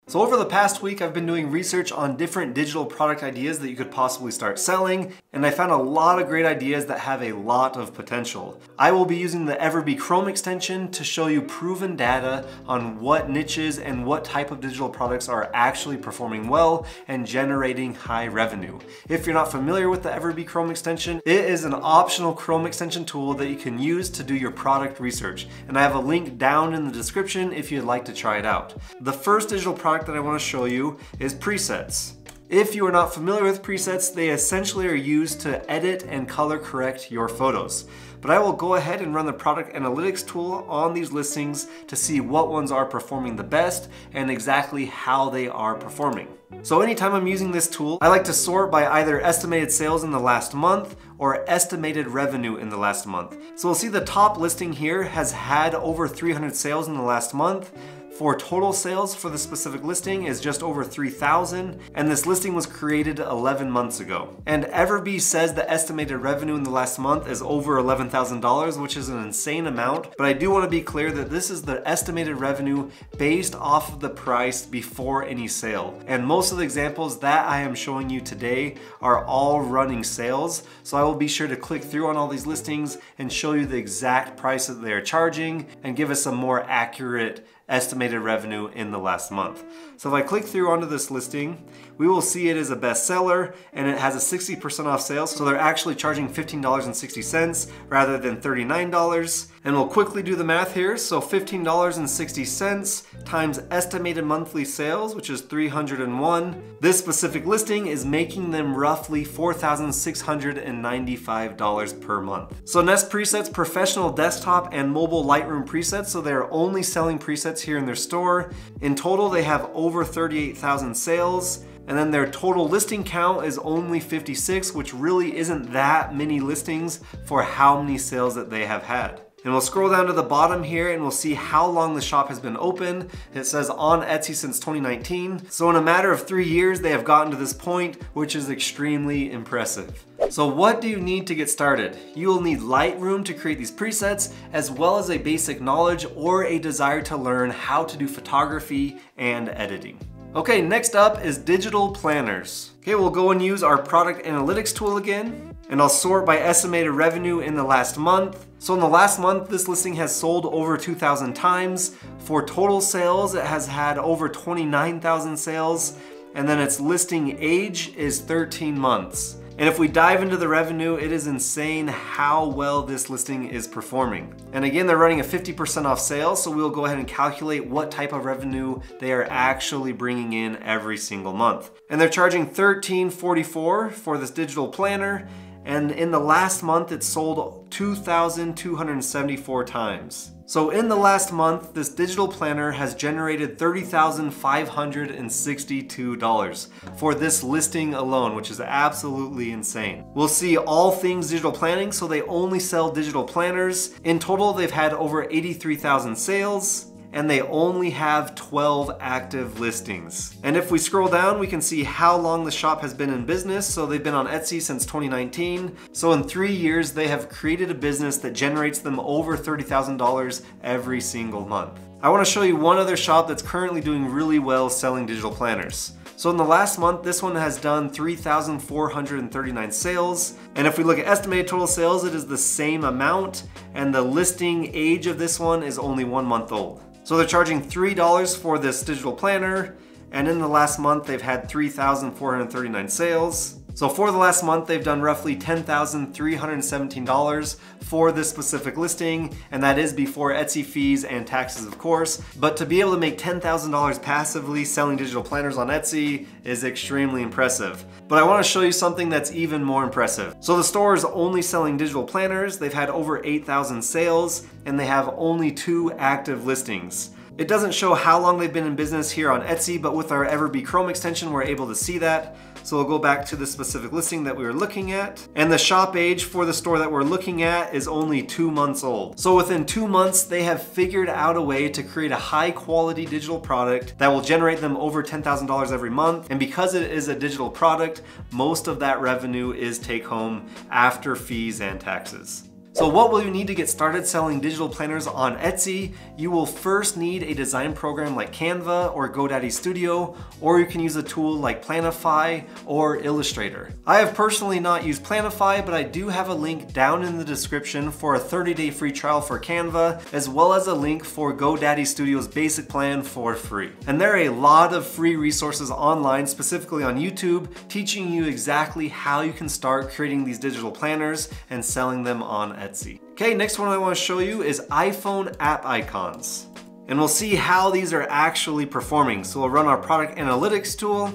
So over the past week, I've been doing research on different digital product ideas that you could possibly start selling, and I found a lot of great ideas that have a lot of potential. I will be using the EverBee Chrome extension to show you proven data on what niches and what type of digital products are actually performing well and generating high revenue. If you're not familiar with the EverBee Chrome extension, it is an optional Chrome extension tool that you can use to do your product research, and I have a link down in the description if you'd like to try it out. The first digital product that I want to show you is presets. If you are not familiar with presets, they essentially are used to edit and color correct your photos. But I will go ahead and run the product analytics tool on these listings to see what ones are performing the best and exactly how they are performing. So anytime I'm using this tool, I like to sort by either estimated sales in the last month or estimated revenue in the last month. So we'll see the top listing here has had over 300 sales in the last month. For total sales for the specific listing is just over 3,000, and this listing was created 11 months ago. And EverBee says the estimated revenue in the last month is over $11,000, which is an insane amount, but I do want to be clear that this is the estimated revenue based off of the price before any sale. And most of the examples that I am showing you today are all running sales, so I will be sure to click through on all these listings and show you the exact price that they are charging and give us a more accurate estimated revenue in the last month. So if I click through onto this listing, we will see it is a bestseller and it has a 60% off sale. So they're actually charging $15.60 rather than $39. And we'll quickly do the math here. So $15.60 times estimated monthly sales, which is 301. This specific listing is making them roughly $4,695 per month. So Nest Presets professional desktop and mobile Lightroom presets. So they're only selling presets here in their store. In total, they have over 38,000 sales. And then their total listing count is only 56, which really isn't that many listings for how many sales that they have had. And we'll scroll down to the bottom here and we'll see how long the shop has been open. It says on Etsy since 2019. So in a matter of 3 years, they have gotten to this point, which is extremely impressive. So what do you need to get started? You will need Lightroom to create these presets, as well as a basic knowledge or a desire to learn how to do photography and editing. Okay, next up is digital planners. Okay, we'll go and use our product analytics tool again, and I'll sort by estimated revenue in the last month. So in the last month, this listing has sold over 2,000 times. For total sales, it has had over 29,000 sales, and then its listing age is 13 months. And if we dive into the revenue, it is insane how well this listing is performing. And again, they're running a 50% off sale, so we'll go ahead and calculate what type of revenue they are actually bringing in every single month. And they're charging $13.44 for this digital planner, and in the last month, it sold 2,274 times. So in the last month, this digital planner has generated $30,562 for this listing alone, which is absolutely insane. We'll see all things digital planning, so they only sell digital planners. In total, they've had over 83,000 sales, and they only have 12 active listings. And if we scroll down, we can see how long the shop has been in business. So they've been on Etsy since 2019. So in 3 years, they have created a business that generates them over $30,000 every single month. I wanna show you one other shop that's currently doing really well selling digital planners. So in the last month, this one has done 3,439 sales. And if we look at estimated total sales, it is the same amount. And the listing age of this one is only 1 month old. So they're charging $3 for this digital planner, and in the last month they've had 3,439 sales. So for the last month they've done roughly $10,317 for this specific listing, and that is before Etsy fees and taxes, of course. But to be able to make $10,000 passively selling digital planners on Etsy is extremely impressive. But I want to show you something that's even more impressive. So the store is only selling digital planners. They've had over 8,000 sales, and they have only 2 active listings. It doesn't show how long they've been in business here on Etsy, but with our EverBee Chrome extension, we're able to see that. So we'll go back to the specific listing that we were looking at. And the shop age for the store that we're looking at is only 2 months old. So within 2 months, they have figured out a way to create a high quality digital product that will generate them over $10,000 every month. And because it is a digital product, most of that revenue is take home after fees and taxes. So what will you need to get started selling digital planners on Etsy? You will first need a design program like Canva or GoDaddy Studio, or you can use a tool like Printify or Illustrator. I have personally not used Printify, but I do have a link down in the description for a 30-day free trial for Canva, as well as a link for GoDaddy Studio's basic plan for free. And there are a lot of free resources online, specifically on YouTube, teaching you exactly how you can start creating these digital planners and selling them on Etsy. Okay, next one I want to show you is iPhone app icons. And we'll see how these are actually performing. So we'll run our product analytics tool,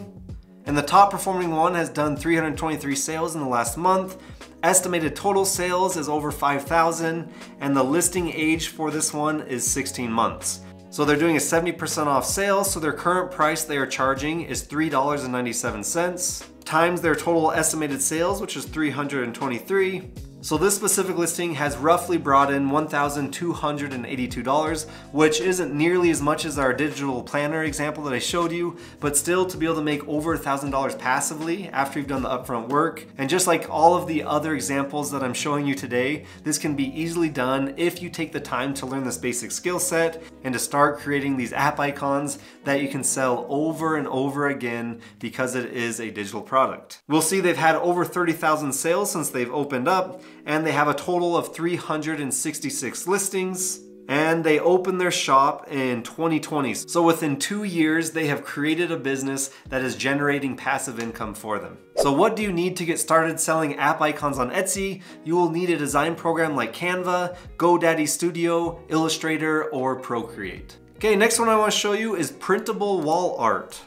and the top performing one has done 323 sales in the last month. Estimated total sales is over 5,000, and the listing age for this one is 16 months. So they're doing a 70% off sale, so their current price they are charging is $3.97 times their total estimated sales, which is 323. So this specific listing has roughly brought in $1,282, which isn't nearly as much as our digital planner example that I showed you, but still to be able to make over $1,000 passively after you've done the upfront work. And just like all of the other examples that I'm showing you today, this can be easily done if you take the time to learn this basic skill set and to start creating these app icons that you can sell over and over again because it is a digital product. We'll see they've had over 30,000 sales since they've opened up, and they have a total of 366 listings, and they opened their shop in 2020. So within 2 years, they have created a business that is generating passive income for them. So what do you need to get started selling app icons on Etsy? You will need a design program like Canva, GoDaddy Studio, Illustrator, or Procreate. Okay, next one I want to show you is printable wall art.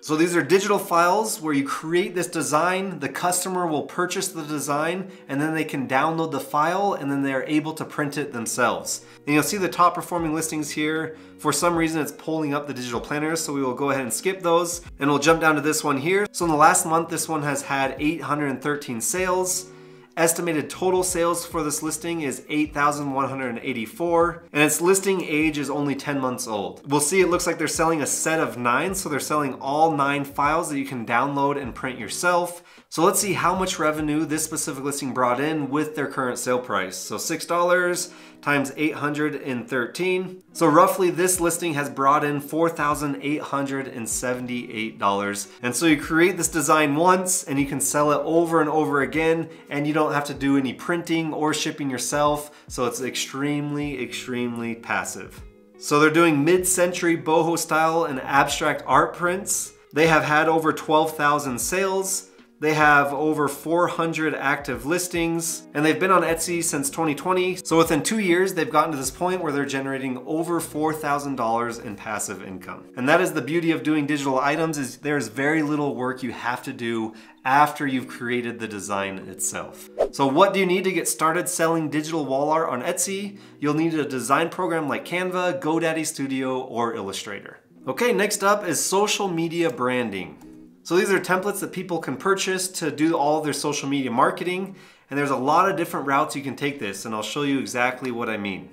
So these are digital files where you create this design, the customer will purchase the design, and then they can download the file, and then they're able to print it themselves. And you'll see the top performing listings here. For some reason it's pulling up the digital planners, so we will go ahead and skip those, and we'll jump down to this one here. So in the last month, this one has had 813 sales. Estimated total sales for this listing is 8,184, and its listing age is only 10 months old. We'll see it looks like they're selling a set of 9, so they're selling all 9 files that you can download and print yourself. So let's see how much revenue this specific listing brought in with their current sale price. So $6 times 813. So roughly this listing has brought in $4,878. And so you create this design once and you can sell it over and over again, and you don't have to do any printing or shipping yourself. So it's extremely, extremely passive. So they're doing mid-century boho style and abstract art prints. They have had over 12,000 sales. They have over 400 active listings, and they've been on Etsy since 2020. So within 2 years, they've gotten to this point where they're generating over $4,000 in passive income. And that is the beauty of doing digital items, is there's very little work you have to do after you've created the design itself. So what do you need to get started selling digital wall art on Etsy? You'll need a design program like Canva, GoDaddy Studio, or Illustrator. Okay, next up is social media branding. So these are templates that people can purchase to do all of their social media marketing, and there's a lot of different routes you can take this, and I'll show you exactly what I mean.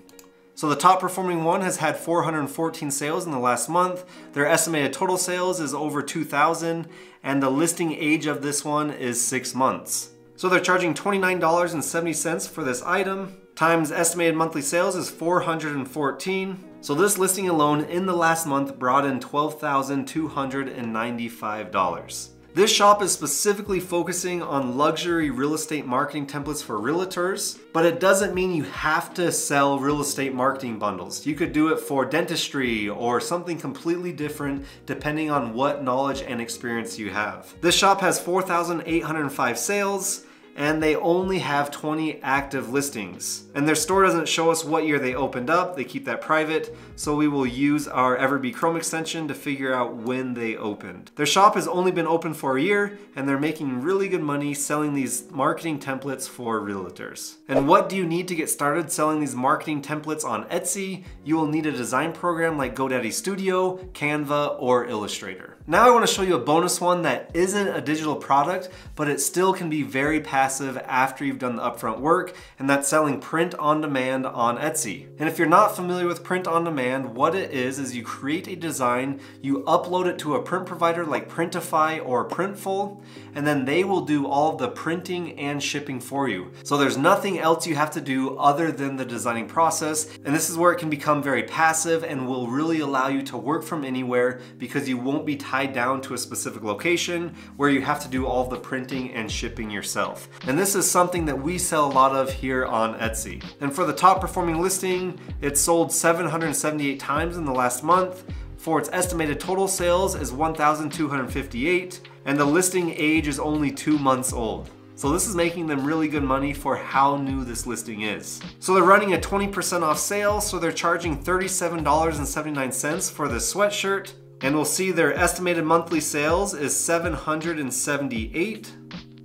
So the top performing one has had 414 sales in the last month. Their estimated total sales is over 2,000, and the listing age of this one is 6 months. So they're charging $29.70 for this item, times estimated monthly sales is 414. So this listing alone in the last month brought in $12,295. This shop is specifically focusing on luxury real estate marketing templates for realtors, but it doesn't mean you have to sell real estate marketing bundles. You could do it for dentistry or something completely different depending on what knowledge and experience you have. This shop has 4,805 sales, and they only have 20 active listings. And their store doesn't show us what year they opened up, they keep that private, so we will use our EverBee Chrome extension to figure out when they opened. Their shop has only been open for a year, and they're making really good money selling these marketing templates for realtors. And what do you need to get started selling these marketing templates on Etsy? You will need a design program like GoDaddy Studio, Canva, or Illustrator. Now I want to show you a bonus one that isn't a digital product, but it still can be very passive passive after you've done the upfront work, and that's selling print on demand on Etsy. And if you're not familiar with print on demand, what it is you create a design, you upload it to a print provider like Printify or Printful, and then they will do all of the printing and shipping for you. So there's nothing else you have to do other than the designing process, and this is where it can become very passive and will really allow you to work from anywhere because you won't be tied down to a specific location where you have to do all of the printing and shipping yourself. And this is something that we sell a lot of here on Etsy. And for the top performing listing, it sold 778 times in the last month. For its estimated total sales is 1,258, and the listing age is only 2 months old. So this is making them really good money for how new this listing is. So they're running a 20% off sale, so they're charging $37.79 for this sweatshirt, and we'll see their estimated monthly sales is 778.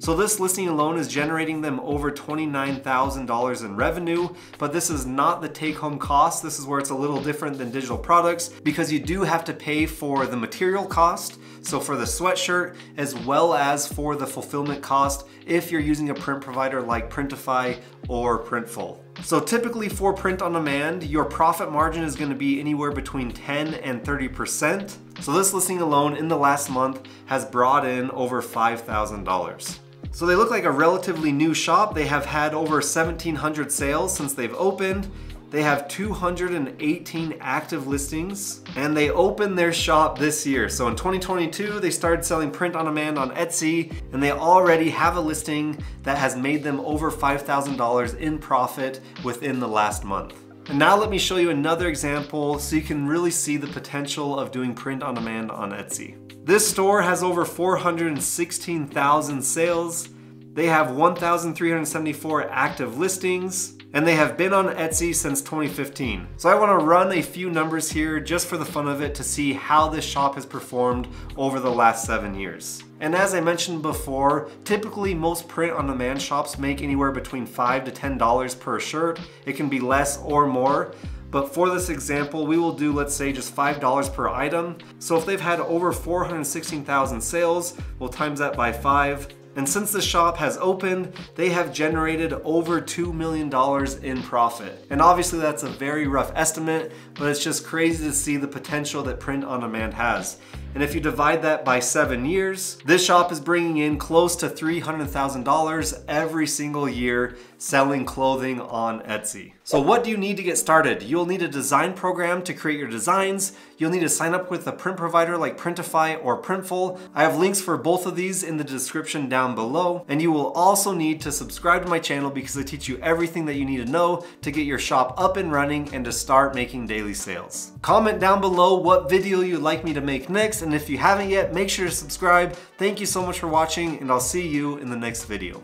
So this listing alone is generating them over $29,000 in revenue, but this is not the take-home cost. This is where it's a little different than digital products because you do have to pay for the material cost, so for the sweatshirt, as well as for the fulfillment cost if you're using a print provider like Printify or Printful. So typically for print on demand, your profit margin is going to be anywhere between 10 and 30%. So this listing alone in the last month has brought in over $5,000. So they look like a relatively new shop. They have had over 1,700 sales since they've opened. They have 218 active listings, and they opened their shop this year. So in 2022, they started selling print on demand on Etsy, and they already have a listing that has made them over $5,000 in profit within the last month. And now let me show you another example so you can really see the potential of doing print on demand on Etsy. This store has over 416,000 sales. They have 1,374 active listings, and they have been on Etsy since 2015. So I want to run a few numbers here just for the fun of it to see how this shop has performed over the last 7 years. And as I mentioned before, typically most print on demand shops make anywhere between $5 to $10 per shirt. It can be less or more. But for this example, we will do, let's say, just $5 per item. So if they've had over 416,000 sales, we'll times that by 5. And since the shop has opened, they have generated over $2 million in profit. And obviously that's a very rough estimate, but it's just crazy to see the potential that print on demand has. And if you divide that by 7 years, this shop is bringing in close to $300,000 every single year selling clothing on Etsy. So what do you need to get started? You'll need a design program to create your designs. You'll need to sign up with a print provider like Printify or Printful. I have links for both of these in the description down below. And you will also need to subscribe to my channel because I teach you everything that you need to know to get your shop up and running and to start making daily sales. Comment down below what video you'd like me to make next, and if you haven't yet, make sure to subscribe. Thank you so much for watching, and I'll see you in the next video.